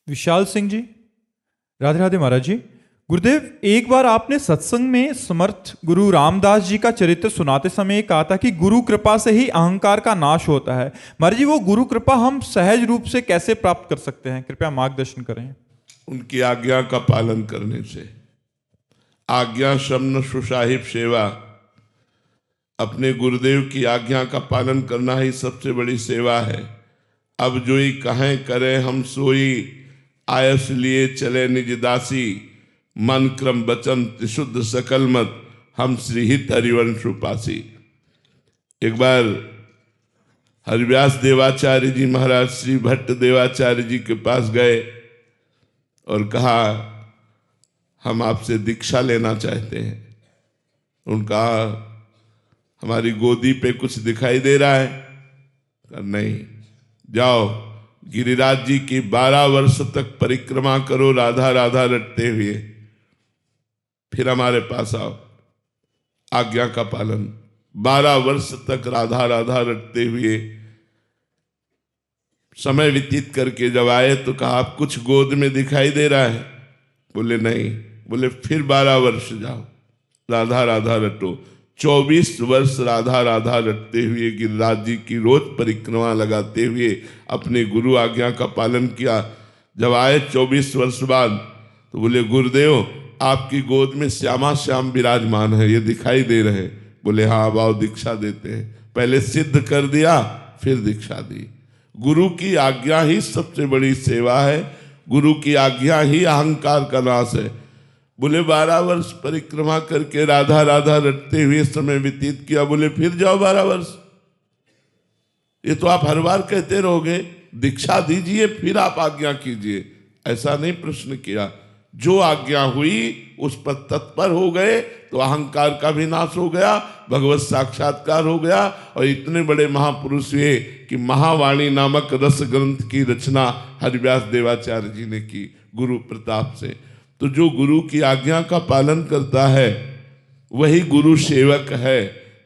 विशाल सिंह जी, राधे राधे महाराज जी। गुरुदेव, एक बार आपने सत्संग में समर्थ गुरु रामदास जी का चरित्र सुनाते समय कहा था कि गुरु कृपा से ही अहंकार का नाश होता है। महाराज जी, वो गुरु कृपा हम सहज रूप से कैसे प्राप्त कर सकते हैं? कृपया मार्गदर्शन करें। उनकी आज्ञा का पालन करने से। आज्ञा शमन सुसाहिब सेवा, अपने गुरुदेव की आज्ञा का पालन करना ही सबसे बड़ी सेवा है। अब जोई कहें करें हम सोई, आयस लिए चले निज दासी, मन क्रम वचन त्रिशुद्ध सकल मत, हम श्रीहित हरिवंश उपासी। एक बार हरिव्यास देवाचार्य जी महाराज श्री भट्ट देवाचार्य जी के पास गए और कहा, हम आपसे दीक्षा लेना चाहते हैं। उनका हमारी गोदी पे कुछ दिखाई दे रहा है? नहीं, जाओ गिरिराज जी की 12 वर्ष तक परिक्रमा करो राधा राधा रटते हुए, फिर हमारे पास आओ। आज्ञा का पालन। 12 वर्ष तक राधा राधा रटते हुए समय व्यतीत करके जब आए तो कहा, आप कुछ गोद में दिखाई दे रहा है? बोले नहीं। बोले फिर 12 वर्ष जाओ, राधा राधा रटो। 24 वर्ष राधा राधा रटते हुए गिरिराज जी की रोज परिक्रमा लगाते हुए अपने गुरु आज्ञा का पालन किया। जब आए 24 वर्ष बाद तो बोले, गुरुदेव आपकी गोद में श्यामा श्याम विराजमान है, ये दिखाई दे रहे। बोले हाँ, अब आओ दीक्षा देते हैं। पहले सिद्ध कर दिया, फिर दीक्षा दी। गुरु की आज्ञा ही सबसे बड़ी सेवा है। गुरु की आज्ञा ही अहंकार का नाश है। बोले 12 वर्ष परिक्रमा करके राधा राधा रटते हुए समय व्यतीत किया। बोले फिर जाओ 12 वर्ष। ये तो आप हर बार कहते रहोगे, दीक्षा दीजिए फिर आप आज्ञा कीजिए, ऐसा नहीं प्रश्न किया। जो आज्ञा हुई उस पर तत्पर हो गए तो अहंकार का भी नाश हो गया, भगवत साक्षात्कार हो गया। और इतने बड़े महापुरुष हुए कि महावाणी नामक रस ग्रंथ की रचना हरिव्यास देवाचार्य जी ने की गुरु प्रताप से। तो जो गुरु की आज्ञा का पालन करता है वही गुरु सेवक है।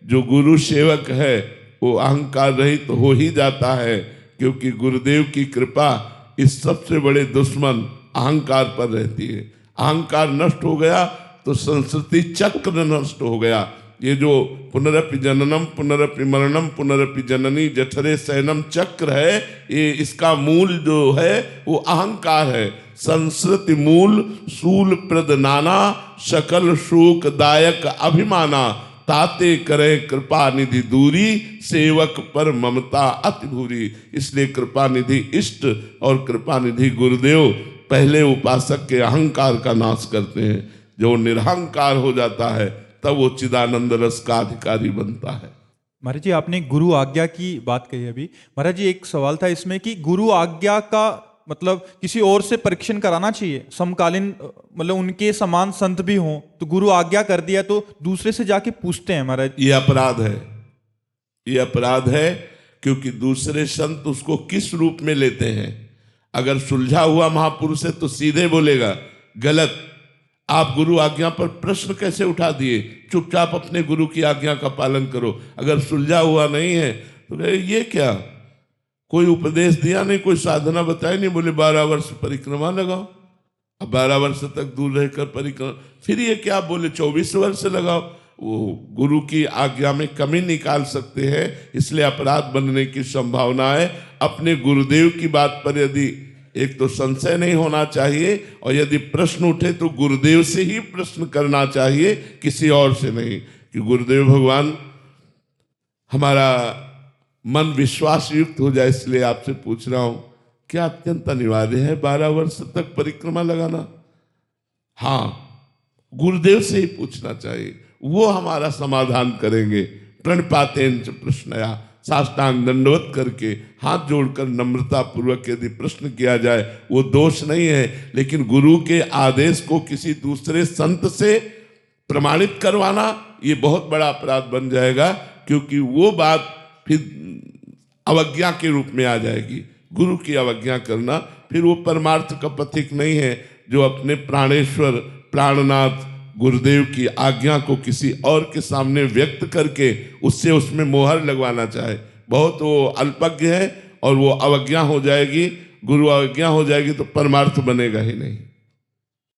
जो गुरु सेवक है वो अहंकार रहित तो हो ही जाता है, क्योंकि गुरुदेव की कृपा इस सबसे बड़े दुश्मन अहंकार पर रहती है। अहंकार नष्ट हो गया तो संस्कृति चक्र नष्ट हो गया। ये जो पुनरपि जननम पुनरपि मरणम पुनरपि जननी जठरे शयनम चक्र है, ये इसका मूल जो है वो अहंकार है। संस्कृति मूल सूल प्रद नाना, सकल शोक दायक अभिमाना, ताते करे कृपा निधि दूरी, सेवक पर ममता अति भूरी। इसलिए कृपा निधि इष्ट और कृपा निधि गुरुदेव पहले उपासक के अहंकार का नाश करते हैं। जो निरहंकार हो जाता है तब वो चिदानंद रस का अधिकारी बनता है। महाराज जी, आपने गुरु आज्ञा की बात कही अभी। महाराज जी, एक सवाल था इसमें कि गुरु आज्ञा का मतलब किसी और से परीक्षण कराना चाहिए? समकालीन मतलब उनके समान संत भी हों तो गुरु आज्ञा कर दिया तो दूसरे से जाके पूछते हैं महाराज। ये अपराध है, ये अपराध है, क्योंकि दूसरे संत उसको किस रूप में लेते हैं। अगर सुलझा हुआ महापुरुष है तो सीधे बोलेगा, गलत। आप गुरु आज्ञा पर प्रश्न कैसे उठा दिए? चुपचाप अपने गुरु की आज्ञा का पालन करो। अगर सुलझा हुआ नहीं है तो ये क्या, कोई उपदेश दिया नहीं, कोई साधना बताई नहीं। बोले 12 वर्ष परिक्रमा लगाओ। अब 12 वर्ष तक दूर रहकर परिक्रमा, फिर ये क्या बोले 24 वर्ष लगाओ। वो गुरु की आज्ञा में कमी निकाल सकते हैं, इसलिए अपराध बनने की संभावना है। अपने गुरुदेव की बात पर यदि एक तो संशय नहीं होना चाहिए, और यदि प्रश्न उठे तो गुरुदेव से ही प्रश्न करना चाहिए, किसी और से नहीं। कि गुरुदेव भगवान हमारा मन विश्वास युक्त हो जाए, इसलिए आपसे पूछ रहा हूं, क्या अत्यंत अनिवार्य है 12 वर्ष तक परिक्रमा लगाना? हाँ, गुरुदेव से ही पूछना चाहिए, वो हमारा समाधान करेंगे। प्रणपातेन च प्रश्नया, साष्टांग दंडवत करके हाथ जोड़कर नम्रता पूर्वक यदि प्रश्न किया जाए वो दोष नहीं है। लेकिन गुरु के आदेश को किसी दूसरे संत से प्रमाणित करवाना ये बहुत बड़ा अपराध बन जाएगा, क्योंकि वो बात फिर अवज्ञा के रूप में आ जाएगी। गुरु की अवज्ञा करना फिर वो परमार्थ का पथिक नहीं है, जो अपने प्राणेश्वर प्राणनाथ गुरुदेव की आज्ञा को किसी और के सामने व्यक्त करके उससे उसमें मोहर लगवाना चाहे। बहुत वो अल्पज्ञ है और वो अवज्ञा हो जाएगी गुरु आज्ञा हो जाएगी तो परमार्थ बनेगा ही नहीं।